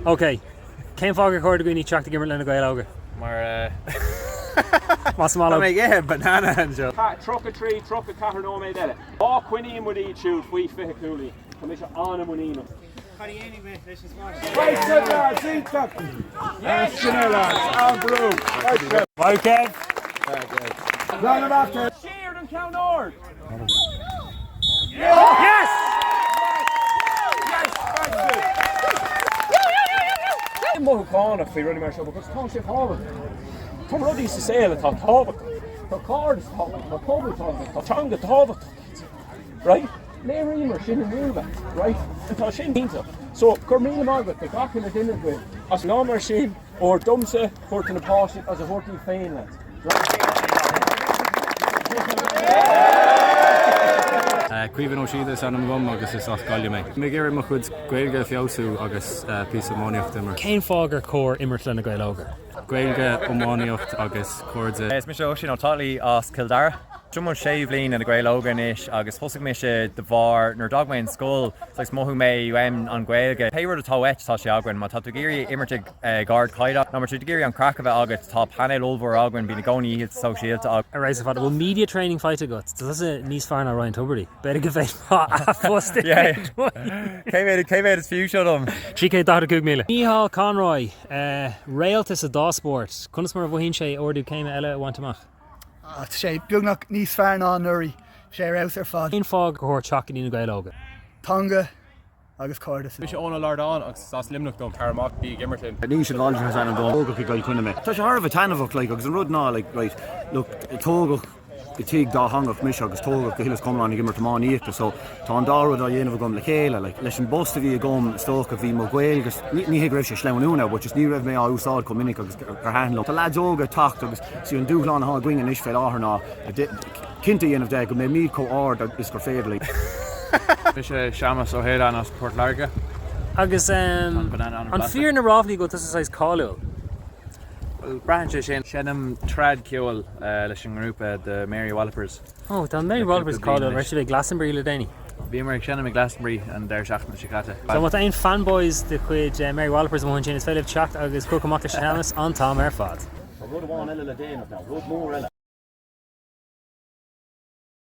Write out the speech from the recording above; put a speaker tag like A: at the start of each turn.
A: Okay. Cén fágur chuir go ní teachta gimar le Na Gaeil Óga.
B: Maar
A: Más mála.
B: me ge banana an jo.
C: Truck a tree, truck a cather no me dele. All quinny and would eat shoot, we fit coolly. Commission on a monino. Right, sit there, seat tuck. Yes, lads, on blue.
A: Okay.
C: Run him after. Sheared and count Nord.
A: Yes!
C: Mo con a fi running mar show because con ship hall. Tom Ruddy to sail at top of the card is top the public top the tongue top of right Larry Emer shin and move right until shin into so Cormina Margaret the cock in the dinner with as Lomer shin or Dumse hurt in the pass as a horty fain lads
D: Cuivan O'Sheeda san am gom agus is oscailio me. Me géir mo chud gaeilge fiosú agus pís amóníocht immer.
A: Cén fágur cór imirt le Na Gaeil Óga.
D: Gaeilge amóníocht agus cuairde.
B: Is mis sin ó tali as Kildare. Drumon séh lín in Na Gaeil Óga inis agus fosig me se de bhar nar dogma in school leis mohu me an gaeilge. Peir atá wet tá sé agran má tá géirí imirt guard caida. Na mar géirí an cracah agat tá panel olvar agran bí na gcóí hit socialta ag.
A: A raise of media training fight a gut. Does it níos fearna Ryan Tuberty? Better give it a first.
B: Yeah. Came out his few shot him.
A: Chica Dr. Gugmila. Nihal Conroy, Railtis a Dawsport. Kunnas mar bhuaín sé ordu céime eile bhaintach.
E: sé beagnach níos fearr ná nuirí sé raibh ar fad.
A: Cén fág go teachta Na Gaeil Óga.
E: Tonga agus Cardiff.
F: Bhí sé óna lardán agus sás limnach dom Paramach bí Gimmerton.
D: Ní sé gáil an an dóga go gail chuine me. Tá sé Harbh tanmhach le agus an rud ná like right look tógach gotíigh dá hangach mis agus tógach go hilas cumán i gimmart amán íochta so tá an dárad á dhéanamh gom le chéile leis an bosta bhí a gom stócha bhí mo gaeil agus ní raibh sé sleanúna but just ní raibh mé á úsáid com minic agus gur háanló. Tá leid óga tacht agus sí an dúchláán a gcuingin is féil áthair ná cinnta dhéanamh de go mé míad có ard is gur féadlaí.
F: Bhí sé seamas ó héad as Port Larga.
A: Agus an fear na ráfnaí go tusa sais cáúil.
F: Brahan sé sinam trad ceol leis an grúpa de Mary Wallopers.
A: Oh, tá Mary Wallopers cáúil reis bheith Glastonbury le déine.
F: Bhí mar sinam i Glastonbury an deir seach na sicata.
A: So what ein fanboys de chuid Mary Wallopers mhain sin is féileh teacht agus cuacamach le seamas an tám ar fad.
D: Rud amháin eile le déanamh ná, rud mór eile.